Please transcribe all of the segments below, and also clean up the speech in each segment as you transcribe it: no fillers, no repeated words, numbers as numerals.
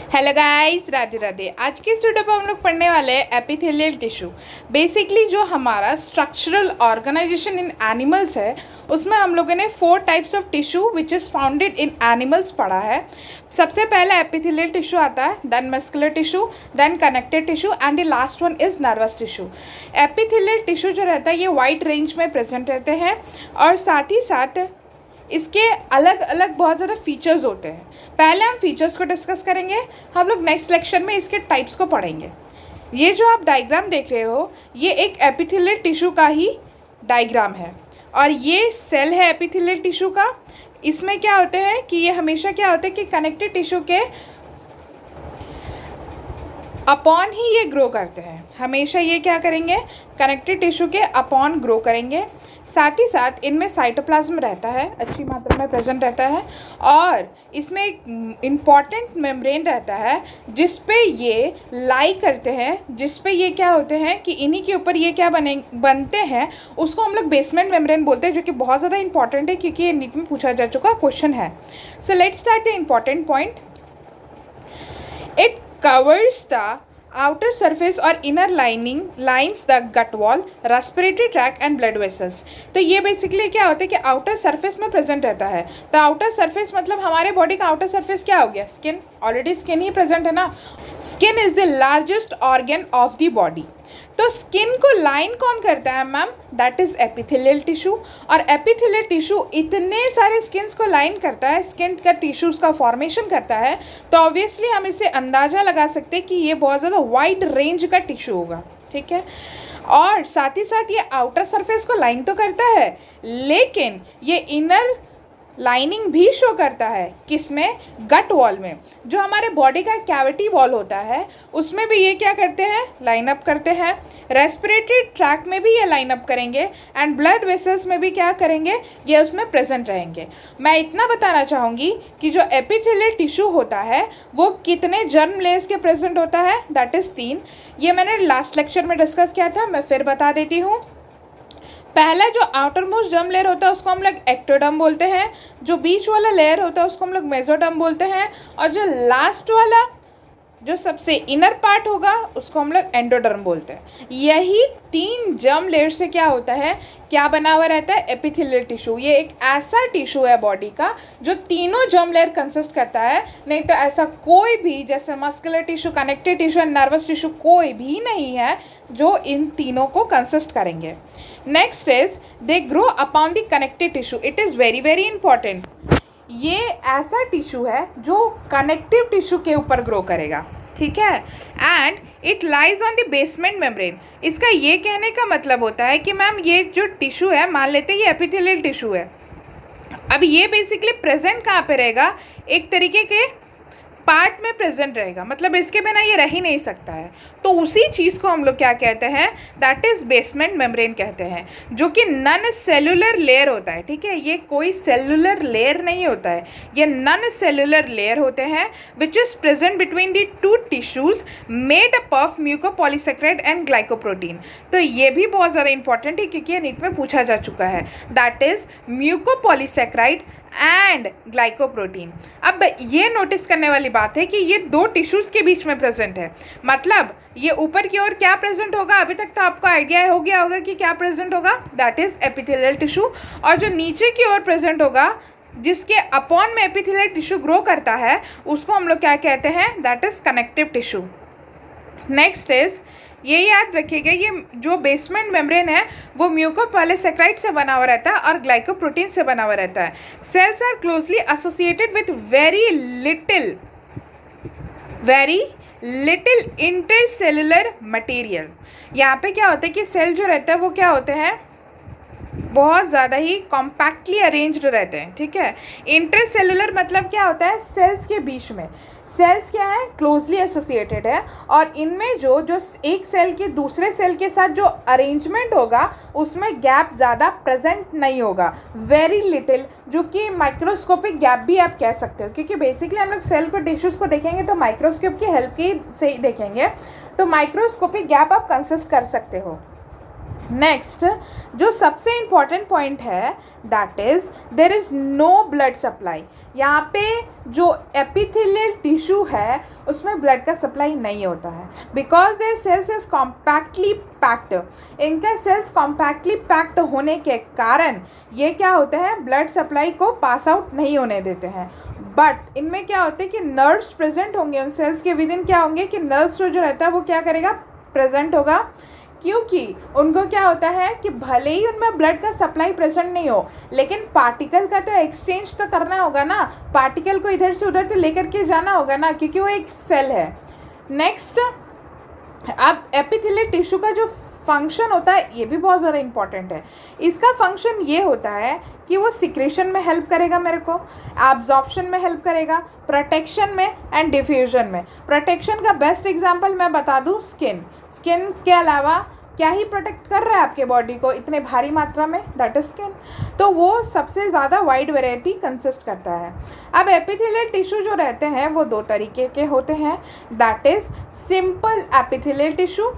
Hello guys, Radhe Radhe. आज के इस वीडियो पर हम लोग पढ़ने वाले हैं एपिथेलियल टिश्यू। बेसिकली जो हमारा स्ट्रक्चरल ऑर्गेनाइजेशन इन एनिमल्स है, उसमें हम लोगों ने 4 types of tissue which is founded in animals पढ़ा है। सबसे पहले एपिथेलियल टिश्यू आता है, then muscular tissue, then connective tissue and the last one is nervous tissue. Epithelial tissue जो रहता है ये वाइड रेंज में प्रेजेंट रहते हैं और साथ ही साथ इसके अलग अलग बहुत ज़्यादा फीचर्स होते हैं। पहले हम फीचर्स को डिस्कस करेंगे, हम लोग नेक्स्ट लेक्चर में इसके टाइप्स को पढ़ेंगे। ये जो आप डायग्राम देख रहे हो ये एक एपिथेलियल टिश्यू का ही डायग्राम है और ये सेल है एपिथेलियल टिश्यू का। इसमें क्या होते हैं कि ये हमेशा क्या होता है कि कनेक्टिव टिश्यू के अपॉन ही ये ग्रो करते हैं। हमेशा ये क्या करेंगे, कनेक्टिव टिश्यू के अपॉन ग्रो करेंगे। साथ ही साथ इनमें साइटोप्लाज्म रहता है, अच्छी मात्रा में प्रेजेंट रहता है और इसमें एक इम्पॉर्टेंट मेम्ब्रेन रहता है जिस पे ये लाई करते हैं, जिस पे ये क्या होते हैं कि इन्हीं के ऊपर ये क्या बनते हैं, उसको हम लोग बेसमेंट मेम्ब्रेन बोलते हैं, जो कि बहुत ज़्यादा इंपॉर्टेंट है क्योंकि ये नीट में पूछा जा चुका क्वेश्चन है। So let's start the important point. It covers the outer surface और inner lining lines the gut wall, respiratory tract and blood vessels। तो ये बेसिकली क्या होता है कि आउटर सरफेस में प्रेजेंट रहता है। तो आउटर सरफेस मतलब हमारे बॉडी का आउटर सरफेस क्या हो गया, स्किन। ऑलरेडी स्किन ही प्रेजेंट है ना। Skin is the largest organ of the body. तो स्किन को लाइन कौन करता है ma'am, that is epithelial tissue. और एपिथेलियल टिश्यू इतने सारे स्किन्स को लाइन करता है, स्किन का टिश्यूज़ का फॉर्मेशन करता है, तो ऑब्वियसली हम इससे अंदाज़ा लगा सकते हैं कि ये बहुत ज़्यादा वाइड रेंज का टिश्यू होगा, ठीक है। और साथ ही साथ ये आउटर सरफेस को लाइन तो करता है, लेकिन ये इनर लाइनिंग भी शो करता है, किसमें, गट वॉल में। जो हमारे बॉडी का कैविटी वॉल होता है उसमें भी ये क्या करते हैं, लाइन अप करते हैं। रेस्पिरेटरी ट्रैक में भी ये लाइन अप करेंगे एंड ब्लड वेसल्स में भी क्या करेंगे, ये उसमें प्रेजेंट रहेंगे। मैं इतना बताना चाहूँगी कि जो एपिथेलियल टिश्यू होता है वो कितने जर्म लेयर्स के प्रेजेंट होता है, दैट इज़ 3। ये मैंने लास्ट लेक्चर में डिस्कस किया था, मैं फिर बता देती हूँ। पहला जो आउटर मोस्ट जर्म लेयर होता है उसको हम लोग एक्टोडर्म बोलते हैं, जो बीच वाला लेयर होता है उसको हम लोग मेसोडर्म बोलते हैं, और जो लास्ट वाला जो सबसे इनर पार्ट होगा उसको हम लोग एंडोडर्म बोलते हैं। यही 3 जर्म लेयर से क्या होता है, क्या बना हुआ रहता है, एपिथेलियल टिश्यू। ये एक ऐसा टिश्यू है बॉडी का जो तीनों जर्म लेयर कंसिस्ट करता है। नहीं तो ऐसा कोई भी, जैसे muscular tissue, connective tissue and nervous tissue, कोई भी नहीं है जो इन तीनों को कंसिस्ट करेंगे। Next is they grow upon the connective tissue. It is very very important. ये ऐसा टिश्यू है जो कनेक्टिव टिश्यू के ऊपर ग्रो करेगा, ठीक है। And it lies on the basement membrane. इसका ये कहने का मतलब होता है कि मैम ये जो टिश्यू है, मान लेते हैं ये एपिथेलियल टिश्यू है, अब ये बेसिकली प्रेजेंट कहाँ पे रहेगा, एक तरीके के पार्ट में प्रेजेंट रहेगा, मतलब इसके बिना ये रह ही नहीं सकता है। तो उसी चीज़ को हम लोग क्या कहते हैं, दैट इज़ बेसमेंट मेम्ब्रेन कहते हैं, जो कि नॉन सेलुलर लेयर होता है, ठीक है। ये कोई सेलुलर लेयर नहीं होता है, ये नॉन सेलुलर लेयर होते हैं which is present between the 2 tissues made up of mucopolysaccharide and glycoprotein. तो ये भी बहुत ज़्यादा इंपॉर्टेंट है क्योंकि ये नीट में पूछा जा चुका है, that is mucopolysaccharide and glycoprotein. अब ये नोटिस करने वाली बात है कि ये 2 टिश्यूज़ के बीच में प्रेजेंट है, मतलब ये ऊपर की ओर क्या प्रेजेंट होगा, अभी तक तो आपको आइडिया हो गया होगा कि क्या प्रेजेंट होगा, दैट इज़ एपिथेलियल टिश्यू। और जो नीचे की ओर प्रेजेंट होगा, जिसके अपॉन में एपिथेलियल टिश्यू ग्रो करता है, उसको हम लोग क्या कहते हैं, that is connective tissue. Next is, ये याद रखिएगा, ये जो बेसमेंट मेम्ब्रेन है वो म्यूकोपॉलीसेकेराइड से बना हुआ रहता है और ग्लाइकोप्रोटीन से बना हुआ रहता है। Cells are closely associated with very little intercellular material. यहाँ पे क्या होता है कि सेल जो रहता है वो क्या होते हैं, बहुत ज़्यादा ही कॉम्पैक्टली अरेंज्ड रहते हैं, ठीक है। इंटरसेलुलर मतलब क्या होता है, सेल्स के बीच में। सेल्स क्या है, क्लोजली एसोसिएटेड है और इनमें जो एक सेल के दूसरे सेल के साथ जो अरेंजमेंट होगा उसमें गैप ज़्यादा प्रेजेंट नहीं होगा, वेरी लिटिल, जो कि माइक्रोस्कोपिक गैप भी आप कह सकते हो, क्योंकि बेसिकली हम लोग सेल को, टिश्यूज़ को देखेंगे तो माइक्रोस्कोप की हेल्प की से ही देखेंगे, तो माइक्रोस्कोपिक गैप आप कंसिस्ट कर सकते हो। नेक्स्ट जो सबसे इम्पॉर्टेंट पॉइंट है that is there is no blood supply. यहाँ पे जो एपिथेलियल टिश्यू है उसमें ब्लड का सप्लाई नहीं होता है because their cells is compactly packed. इनका सेल्स कॉम्पैक्टली पैक्ड होने के कारण ये क्या होता है, ब्लड सप्लाई को पास आउट नहीं होने देते हैं। बट इनमें क्या होता है कि नर्व्स प्रेजेंट होंगे, उन सेल्स के विद इन क्या होंगे कि नर्व्स जो रहता है वो क्या करेगा, प्रेजेंट होगा, क्योंकि उनको क्या होता है कि भले ही उनमें ब्लड का सप्लाई प्रेजेंट नहीं हो लेकिन पार्टिकल का तो एक्सचेंज तो करना होगा ना, पार्टिकल को इधर से उधर तो लेकर के जाना होगा ना, क्योंकि वो एक सेल है। नेक्स्ट, अब एपिथेलियल टिश्यू का जो फंक्शन होता है ये भी बहुत ज़्यादा इंपॉर्टेंट है। इसका फंक्शन ये होता है कि वो सिक्रेशन में हेल्प करेगा मेरे को, एब्जॉर्प्शन में हेल्प करेगा, प्रोटेक्शन में एंड डिफ्यूजन में। प्रोटेक्शन का बेस्ट एग्जांपल मैं बता दूँ, स्किन के अलावा क्या ही प्रोटेक्ट कर रहा है आपके बॉडी को इतने भारी मात्रा में, दैट इज स्किन। तो वो सबसे ज़्यादा वाइड वैरायटी कंसिस्ट करता है। अब एपिथेलियल टिश्यू जो रहते हैं वो दो तरीके के होते हैं, that is simple epithelial tissue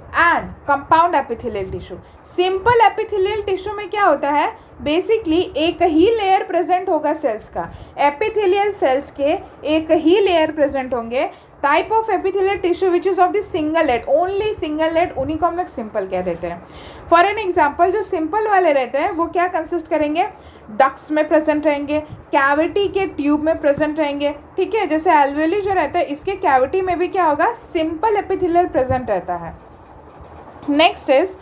and compound epithelial tissue. Simple epithelial tissue में क्या होता है, बेसिकली एक ही लेयर प्रेजेंट होगा सेल्स का, एपिथेलियल सेल्स के एक ही लेयर प्रेजेंट होंगे। Type of epithelial tissue which is of the single laid, only single laid, उन्हीं को हम लोग सिंपल कह देते हैं। फॉर एन एग्जाम्पल जो सिंपल वाले रहते हैं वो क्या कंसिस्ट करेंगे, डक्ट्स में प्रेजेंट रहेंगे, कैविटी के ट्यूब में प्रेजेंट रहेंगे, ठीक है। जैसे एल्वेली जो रहता है इसके कैविटी में भी क्या होगा, सिंपल एपिथेलियल प्रेजेंट रहता है। नेक्स्ट इज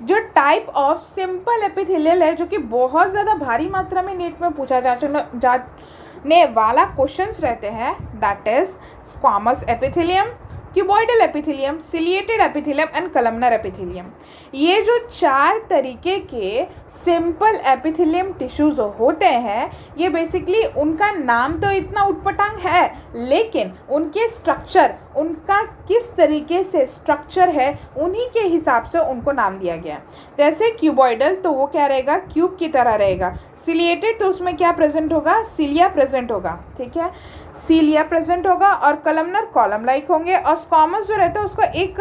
जो टाइप ऑफ सिंपल एपिथेलियल है जो कि बहुत ज़्यादा भारी मात्रा में नीट में पूछा जाने वाला क्वेश्चंस रहते हैं, that is squamous epithelium, cuboidal epithelium, ciliated epithelium and columnar epithelium. ये जो चार तरीके के सिंपल एपिथेलियम टिश्यूज होते हैं ये बेसिकली उनका नाम तो इतना उटपटांग है लेकिन उनके स्ट्रक्चर, उनका किस तरीके से स्ट्रक्चर है उन्हीं के हिसाब से उनको नाम दिया गया। जैसे क्यूबॉइडल तो वो क्या रहेगा, क्यूब की तरह रहेगा। सिलिएटेड तो उसमें क्या प्रेजेंट होगा, सीलिया प्रेजेंट होगा, ठीक है, सीलिया प्रेजेंट होगा। और कलमनर कॉलम लाइक होंगे। और स्क्वामस जो रहता है उसका एक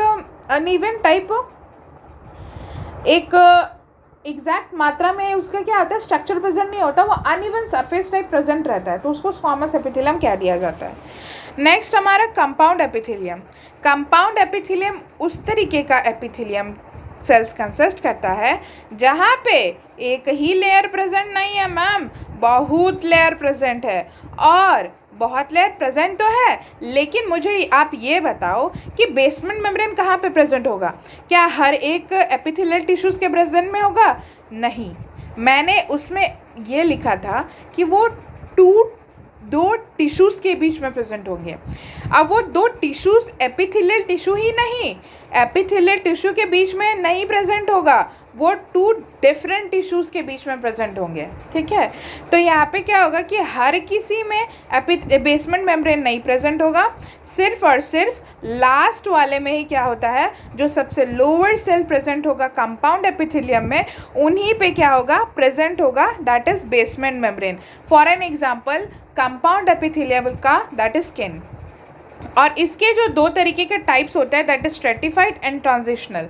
अनइवन टाइप, एक एग्जैक्ट मात्रा में उसका क्या होता है, स्ट्रक्चर प्रेजेंट नहीं होता, वो अनइवन सरफेस टाइप प्रेजेंट रहता है, तो उसको स्क्वामस एपिथेलियम कह दिया जाता है। नेक्स्ट हमारा कंपाउंड एपिथेलियम। कंपाउंड एपिथेलियम उस तरीके का एपिथेलियम सेल्स कंसिस्ट करता है जहाँ पे एक ही लेयर प्रेजेंट नहीं है मैम, बहुत लेयर प्रेजेंट है। और बहुत लेयर प्रेजेंट तो है लेकिन मुझे आप ये बताओ कि बेसमेंट मेम्ब्रेन कहाँ पे प्रेजेंट होगा, क्या हर एक एपिथेलियल टिश्यूज़ के प्रेजेंट में होगा, नहीं। मैंने उसमें ये लिखा था कि वो दो टिश्यूज़ के बीच में प्रेजेंट होंगे। अब वो दो टिश्यूज़ एपिथेलियल टिश्यू ही नहीं, एपिथेलियल टिश्यू के बीच में नहीं प्रेजेंट होगा, वो टू डिफरेंट टिश्यूज़ के बीच में प्रेजेंट होंगे, ठीक है। तो यहाँ पे क्या होगा कि हर किसी में बेसमेंट मेम्ब्रेन नहीं प्रेजेंट होगा, सिर्फ और सिर्फ लास्ट वाले में ही क्या होता है, जो सबसे लोअर सेल प्रेजेंट होगा कंपाउंड एपिथेलियम में, उन्हीं पे क्या होगा, प्रेजेंट होगा, that is basement membrane. For an example compound epithelium का दैट इज स्किन। और इसके जो दो तरीके के टाइप्स होते हैं that is stratified and transitional.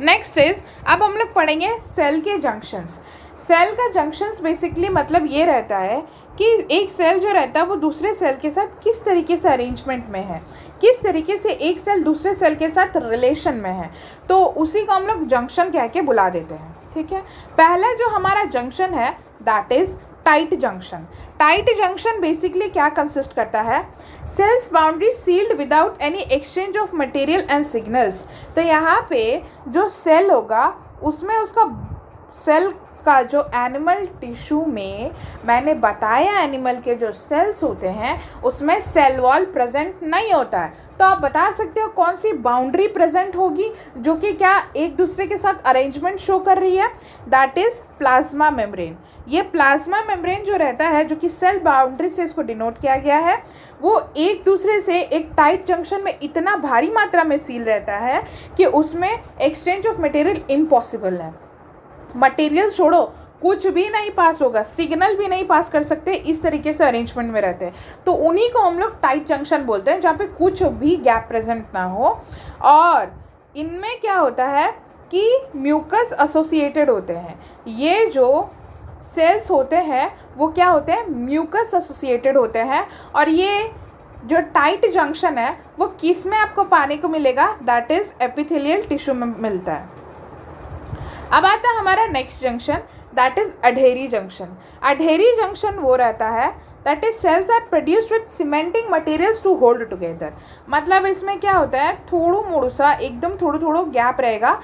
Next is अब हम लोग पढ़ेंगे सेल के जंक्शंस। सेल का जंक्शंस बेसिकली मतलब ये रहता है कि एक सेल जो रहता है वो दूसरे सेल के साथ किस तरीके से अरेंजमेंट में है, किस तरीके से एक सेल दूसरे सेल के साथ रिलेशन में है, तो उसी को हम लोग जंक्शन कह के बुला देते हैं, ठीक है। पहला जो हमारा जंक्शन है that is tight junction. Tight junction basically क्या कंसिस्ट करता है, cells boundary sealed without any exchange of material and signals. तो यहाँ पे जो सेल होगा उसमें उसका सेल का जो एनिमल टिश्यू में मैंने बताया एनिमल के जो सेल्स होते हैं उसमें सेल वॉल प्रेजेंट नहीं होता है। तो आप बता सकते हो कौन सी बाउंड्री प्रेजेंट होगी जो कि क्या एक दूसरे के साथ अरेंजमेंट शो कर रही है, दैट इज प्लाज्मा मेम्ब्रेन। ये प्लाज्मा मेम्ब्रेन जो रहता है जो कि सेल बाउंड्री से इसको डिनोट किया गया है, वो एक दूसरे से एक टाइट जंक्शन में इतना भारी मात्रा में सील रहता है कि उसमें एक्सचेंज ऑफ मटेरियल इम्पॉसिबल है। मटेरियल छोड़ो कुछ भी नहीं पास होगा, सिग्नल भी नहीं पास कर सकते, इस तरीके से अरेंजमेंट में रहते हैं। तो उन्हीं को हम लोग टाइट जंक्शन बोलते हैं जहाँ पे कुछ भी गैप प्रेजेंट ना हो। और इनमें क्या होता है कि म्यूकस एसोसिएटेड होते हैं। ये जो सेल्स होते हैं वो क्या होते हैं, म्यूकस एसोसिएटेड होते हैं। और ये जो टाइट जंक्शन है वो किस में आपको पाने को मिलेगा, दैट इज़ एपिथेलियल टिश्यू में मिलता है। अब आता है हमारा next junction, that is adherens junction. Adherens junction वो रहता है that is cells are produced with cementing materials to hold together. मतलब इसमें क्या होता है, थोड़ो मोड़ो सा एकदम थोड़ो गैप रहेगा।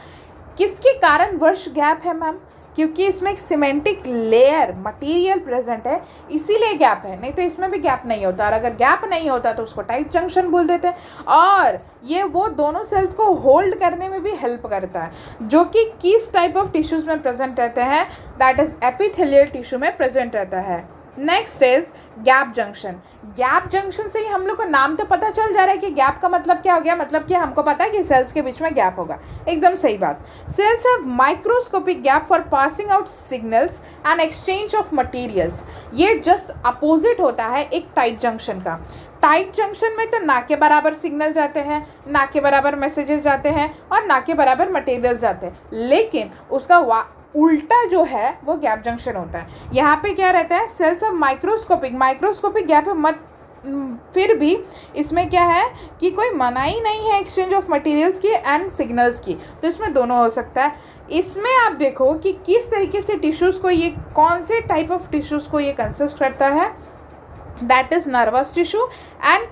किसके कारण वर्ष गैप है मैम, क्योंकि इसमें एक सीमेंटिक लेयर मटेरियल प्रेजेंट है, इसीलिए गैप है, नहीं तो इसमें भी गैप नहीं होता। और अगर गैप नहीं होता तो उसको टाइट जंक्शन बोल देते हैं। और ये वो दोनों सेल्स को होल्ड करने में भी हेल्प करता है, जो कि किस टाइप ऑफ टिश्यूज़ में प्रेजेंट रहते हैं, दैट इज एपिथेलियल टिश्यू में प्रेजेंट रहता है। Next is gap junction. Gap junction से ही हम लोग को नाम तो पता चल जा रहा है कि गैप का मतलब क्या हो गया, मतलब कि हमको पता है कि सेल्स के बीच में गैप होगा, एकदम सही बात। Cells have microscopic gap for passing out signals and exchange of materials. ये जस्ट अपोजिट होता है एक टाइट जंक्शन का। टाइट जंक्शन में तो ना के बराबर सिग्नल जाते हैं, ना के बराबर मैसेजेस जाते हैं और ना के बराबर मटेरियल्स जाते हैं, लेकिन उसका उल्टा जो है वो गैप जंक्शन होता है। यहाँ पे क्या रहता है, सेल्स ऑफ माइक्रोस्कोपिक गैप है, मत फिर भी इसमें क्या है कि कोई मनाही नहीं है एक्सचेंज ऑफ मटेरियल्स की एंड सिग्नल्स की, तो इसमें दोनों हो सकता है। इसमें आप देखो कि किस तरीके से टिश्यूज़ को, ये कौन से टाइप ऑफ टिश्यूज़ को ये कंसिस्ट करता है, that is nervous tissue and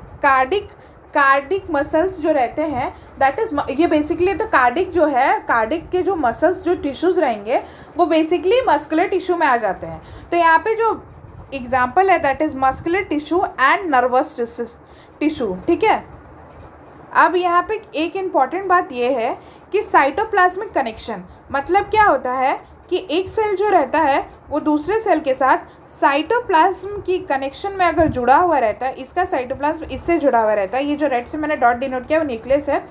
cardiac muscles जो रहते हैं, दैट इज़ ये बेसिकली तो कार्डिक जो है, कार्डिक के जो मसल्स जो टिश्यूज़ रहेंगे वो बेसिकली मस्कुलर टिश्यू में आ जाते हैं। तो यहाँ पे जो एग्जाम्पल है that is muscular tissue and nervous tissue, ठीक है। अब यहाँ पे एक इम्पॉर्टेंट बात ये है कि साइटोप्लाज्मिक कनेक्शन, मतलब क्या होता है कि एक सेल जो रहता है वो दूसरे सेल के साथ साइटोप्लाज्म की कनेक्शन में अगर जुड़ा हुआ रहता है, इसका साइटोप्लाज्म इससे जुड़ा हुआ रहता है, ये जो रेड से मैंने डॉट डिनोट किया वो न्यूक्लियस है,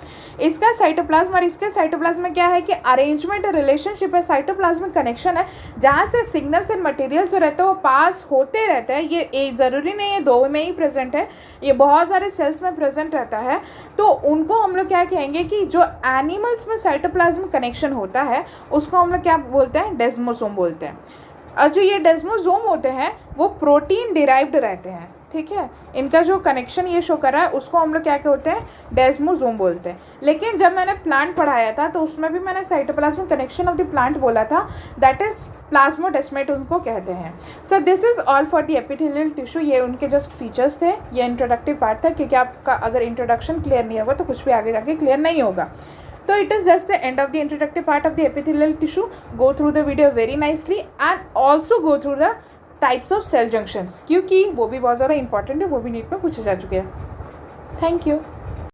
इसका साइटोप्लाज्म और इसके साइटोप्लाज्म में क्या है कि अरेंजमेंट रिलेशनशिप है, साइटोप्लाज्मिक कनेक्शन है, जहाँ से सिग्नल्स एंड मटेरियल्स जो रहते हैं वो पास होते रहते हैं। ये एक ज़रूरी नहीं है दो में ही प्रेजेंट है, ये बहुत सारे सेल्स में प्रेजेंट रहता है। तो उनको हम लोग क्या कहेंगे कि जो एनिमल्स में साइटोप्लाज्मिक कनेक्शन होता है उसको हम लोग क्या बोलते हैं, डेस्मोसोम बोलते हैं। और जो ये डेस्मोसोम होते हैं वो प्रोटीन डिराइव्ड रहते हैं, ठीक है। इनका जो कनेक्शन ये शो कर रहा है उसको हम लोग क्या कहते हैं, डेस्मोसोम बोलते हैं। लेकिन जब मैंने प्लांट पढ़ाया था तो उसमें भी मैंने cytoplasmic connection of the plant बोला था, दैट इज प्लाज्मोडेस्मेट उनको कहते हैं। So this is all for the epithelial tissue. ये उनके जस्ट फीचर्स थे, ये इंट्रोडक्टिव पार्ट था, क्योंकि आपका अगर इंट्रोडक्शन क्लियर नहीं होगा तो कुछ भी आगे जाके क्लियर नहीं होगा। So it is just the end of the introductory part of the epithelial tissue. Go through the video very nicely and also go through the types of cell junctions, क्योंकि वो भी बहुत ज़्यादा इंपॉर्टेंट है, वो भी नीट में पूछे जा चुके हैं। Thank you.